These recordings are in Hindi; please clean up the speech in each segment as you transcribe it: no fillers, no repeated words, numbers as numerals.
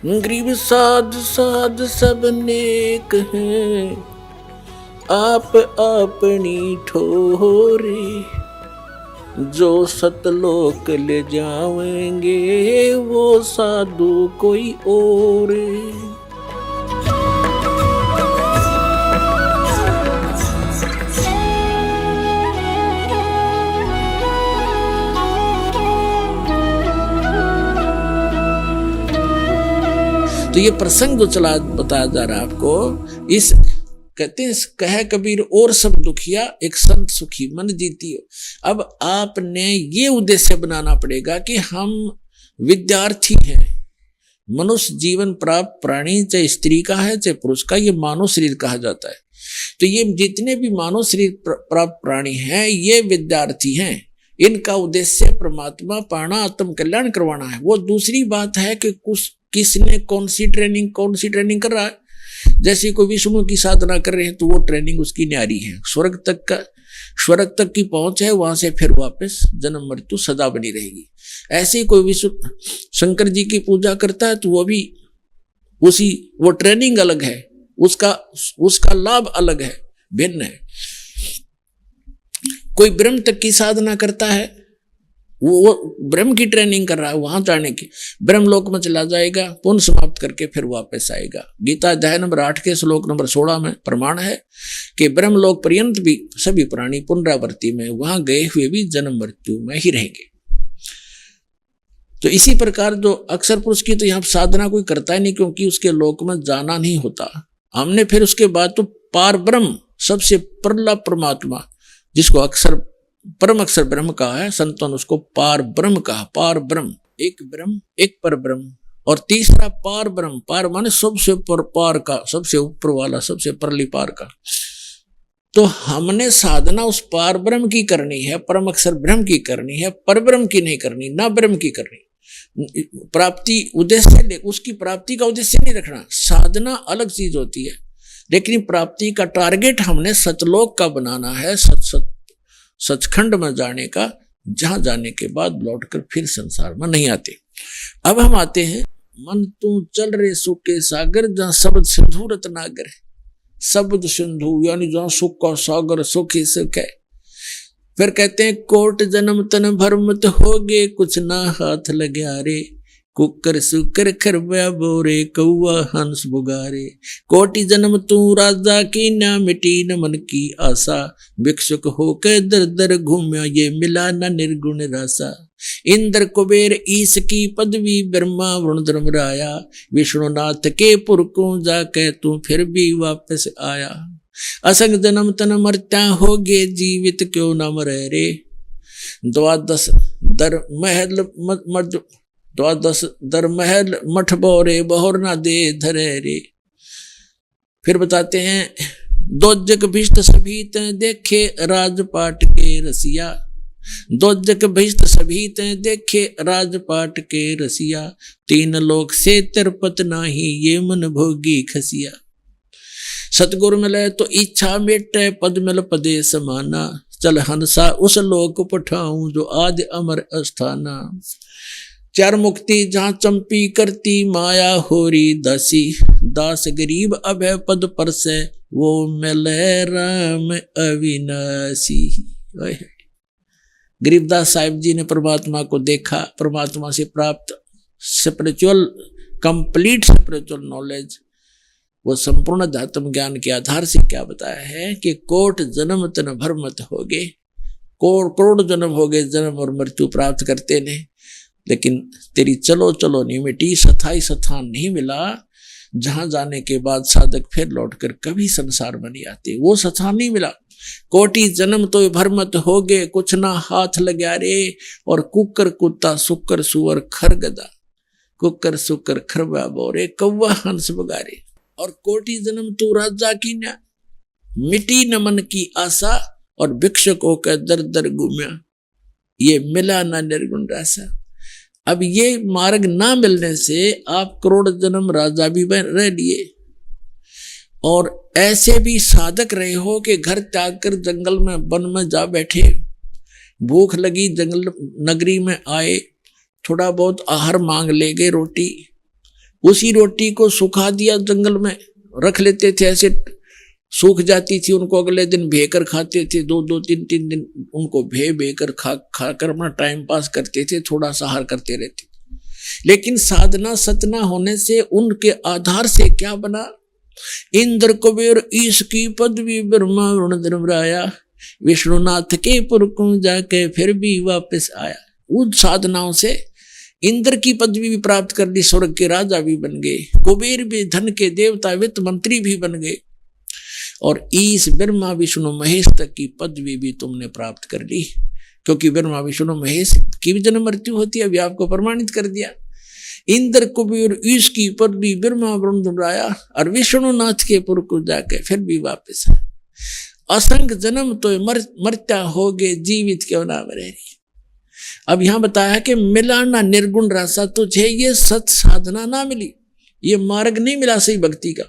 गरीब साध साध सब नेक हैं, आप अपनी ठोरे, जो सतलोक ले जाएंगे वो साधु कोई और। तो ये प्रसंग जो चला बताया जा रहा है आपको, इस कहते हैं कहे कबीर और सब दुखिया एक संत सुखी मन जीती हो। अब आपने ये उद्देश्य बनाना पड़ेगा कि हम विद्यार्थी हैं, मनुष्य जीवन प्राप्त प्राणी, चाहे स्त्री का है चाहे पुरुष का, ये मानव शरीर कहा जाता है। तो ये जितने भी मानव शरीर प्राप्त प्राणी हैं ये विद्यार्थी हैं, इनका उद्देश्य परमात्मा पाना, आत्म कल्याण करवाना है। वो दूसरी बात है कि किसने कौन सी ट्रेनिंग कर रहा है। जैसे कोई विष्णु की साधना कर रहे हैं तो वो ट्रेनिंग उसकी न्यारी है, स्वर्ग तक की पहुंच है, वहां से फिर वापस जन्म मृत्यु सदा बनी रहेगी। ऐसे ही कोई विष्णु शंकर जी की पूजा करता है तो वो भी वो ट्रेनिंग अलग है, उसका लाभ अलग है, भिन्न है। कोई ब्रह्म तक की साधना करता है, वो ब्रह्म की ट्रेनिंग कर रहा है, वहां जाने की, ब्रह्म लोक में चला जाएगा, पुण्य समाप्त करके फिर वापस आएगा। गीता अध्याय नंबर 8 के श्लोक नंबर 16 में प्रमाण है कि ब्रह्म लोक पर्यंत भी सभी प्राणी पुनरावृत्ति में, वहां गए हुए भी जन्म मृत्यु में ही रहेंगे। तो इसी प्रकार जो अक्षर पुरुष की तो यहाँ साधना कोई करता ही नहीं, क्योंकि उसके लोक में जाना नहीं होता। हमने फिर उसके बाद तो पार ब्रह्म, सबसे परला परमात्मा, जिसको परम अक्षर ब्रह्म कहा है, संतों ने उसको पार ब्रह्म कहा। पार ब्रह्म, एक पर ब्रह्म, और तीसरा पार ब्रह्म। पार माने सबसे पार का, सबसे ऊपर वाला, सबसे परली पार का। तो हमने साधना उस पार ब्रह्म की करनी है, परम अक्षर ब्रह्म की करनी है, पर ब्रह्म की नहीं करनी, ना ब्रह्म की करनी। प्राप्ति उद्देश्य, उसकी प्राप्ति का उद्देश्य नहीं रखना। साधना अलग चीज होती है, लेकिन प्राप्ति का टारगेट हमने सतलोक का बनाना है, सचखंड में जाने का, जहां जाने के बाद लौटकर फिर संसार में नहीं आते। अब हम आते हैं, मन तू चल रे सुख के सागर, जहां शब्द सिंधु रत्नागर है। शब्द सिंधु यानी जहां सुख का सागर, सुख ही सुख है। फिर कहते हैं कोट जन्म तन भरमत होगे, कुछ ना हाथ लग्या रे, कुकर सुकर खरबा बोरे, कौआ हंस बुगारे। कोटि जन्म तू राजा की, ना मिटी न मन की आशा, भिक्षुक होकर दर दर घूम्या, ये मिला न निर्गुण रासा। इंद्र कुबेर ईश की पदवी, ब्रह्मा वरुण धर्मराया, विष्णुनाथ के पुरकों जाके तू फिर भी वापस आया। असंग जन्म तन मरत्या होगे, जीवित क्यों न मरे रे, द्वादश दर महल मठ बोरे, बहुर ना दे धरे रे। फिर बताते हैं दोजक भिष्ट सभीत देखे, राजपाट के रसिया। दोजक भिष्ट सभीत देखे, राजपाट के रसिया, तीन लोक से तिरपत नाही, ये मन भोगी खसिया। सतगुरु मिले तो इच्छा मेटे, पद मिल पदे समाना, चल हंसा उस लोक पठाऊं, जो आदि अमर अस्थाना। चार मुक्ति जहां चंपी करती, माया होरी दासी, दास गरीब अभय पद पर से, वो मिले राम अविनाशी। गरीबदास साहिब जी ने परमात्मा को देखा, परमात्मा से प्राप्त स्पिरिचुअल, कंप्लीट स्पिरिचुअल नॉलेज, वो संपूर्ण अध्यात्म ज्ञान के आधार से क्या बताया है कि कोट जन्म तन भरमत होगे, करोड़ जन्म हो गए, जन्म और मृत्यु प्राप्त करते ने, लेकिन तेरी चलो चलो नहीं मिटी, सथाई स्थान नहीं मिला, जहां जाने के बाद साधक फिर लौटकर कभी संसार में नहीं आते, वो स्थान नहीं मिला। कोटि जन्म तो भरमत हो गए, कुछ ना हाथ लग्या रे, और कुकर कुत्ता सुकर सुअर खरगदा, कुकर सुकर खरबा बोरे, कौवा हंस बगारे। और कोटि जन्म तू राजा की न मिटी न मन की आशा, और भिक्षुक होकर दर दर घूम्या, ये मिला ना निर्गुण रासा। अब ये मार्ग ना मिलने से आप करोड़ जन्म राजा भी रह लिए, और ऐसे भी साधक रहे हो कि घर त्याग कर जंगल में, वन में जा बैठे, भूख लगी, जंगल नगरी में आए, थोड़ा बहुत आहार मांग ले गए, रोटी, उसी रोटी को सुखा दिया, जंगल में रख लेते थे, ऐसे सूख जाती थी, उनको अगले दिन भेकर खाते थे, 2-2 3-3 दिन उनको भेकर खा कर अपना टाइम पास करते थे, थोड़ा सहार करते रहते। लेकिन साधना सतना होने से उनके आधार से क्या बना, इंद्र कुबेर ईश की पदवी ब्रह्मा वरुण धर्मराया, विष्णुनाथ के पुर को जाके फिर भी वापस आया। उन साधनाओं से इंद्र की पदवी भी प्राप्त कर ली, स्वर्ग के राजा भी बन गए, कुबेर भी धन के देवता वित्त मंत्री भी बन गए, और ईश ब्रह्मा विष्णु महेश तक की पदवी भी तुमने प्राप्त कर ली, क्योंकि ब्रह्मा विष्णु महेश की भी जन्म मृत्यु होती है, अभी आपको प्रमाणित कर दिया। इंद्र कुबेर ईश की पदवी ब्रह्मा वरुण धर्मराया, और विष्णुनाथ के पुर को जाके फिर भी वापस आया। असंख्य जन्म तो मरता होगे, जीवित क्यों ना मरे। अब यहां बताया कि मिला ना निर्गुण रसा तुझे, ये सत साधना ना मिली, ये मार्ग नहीं मिला सही भक्ति का।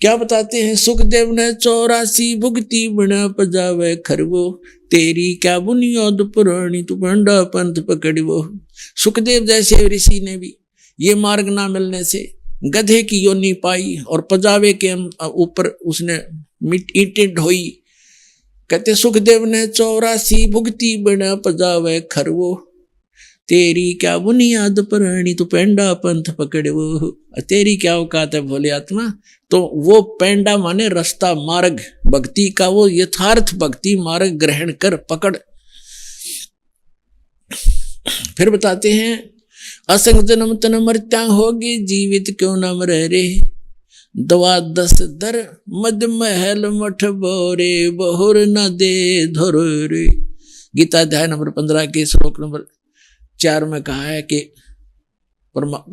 क्या बताते हैं, सुखदेव ने 84 भुगती बिना पजावे खरवो, तेरी क्या बुनियाद पुरानी तू पंडा पंथ पकड़वो। सुखदेव जैसे ऋषि ने भी ये मार्ग ना मिलने से गधे की योनि पाई, और पजावे के ऊपर उसने ईंटें ढोई। कहते सुखदेव ने 84 भुगती बिना पजावे खरवो, तेरी क्या बुनियाद पुरानी तू पेंडा पंथ पकड़वो। तेरी क्या औकात है भोले आत्मा। तो वो पेंडा माने रास्ता, मार्ग भक्ति का, वो यथार्थ भक्ति मार्ग ग्रहण कर पकड़। फिर बताते हैं, असंग जन्म तन मरत्या होगी, जीवित क्यों न मरे रे। 10 दर मद महल मठ बोरे, बहुर न दे धर रे। गीता अध्याय नंबर 15 के श्लोक नंबर 4 में कहा है कि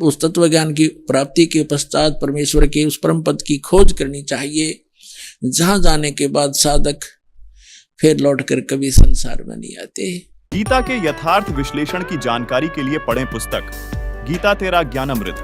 उस तत्व ज्ञान की प्राप्ति के पश्चात परमेश्वर के उस परम पद की खोज करनी चाहिए, जहां जाने के बाद साधक फिर लौटकर कभी संसार में नहीं आते। गीता के यथार्थ विश्लेषण की जानकारी के लिए पढ़ें पुस्तक गीता तेरा ज्ञानामृत।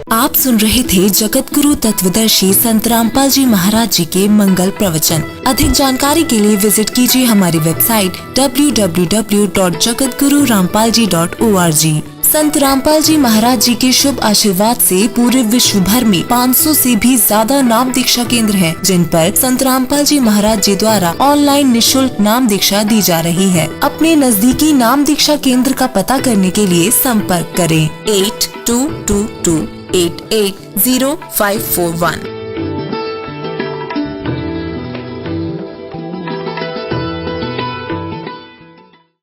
आप सुन रहे थे जगत गुरु तत्वदर्शी संत रामपाल जी महाराज जी के मंगल प्रवचन। अधिक जानकारी के लिए विजिट कीजिए हमारी वेबसाइट www.jagatgururampalji.org। संत रामपाल जी महाराज जी के शुभ आशीर्वाद से पूरे विश्व भर में 500 से भी ज्यादा नाम दीक्षा केंद्र हैं, जिन पर संत रामपाल जी महाराज जी द्वारा ऑनलाइन निशुल्क नाम दीक्षा दी जा रही है। अपने नजदीकी नाम दीक्षा केंद्र का पता करने के लिए संपर्क करें 8222880541।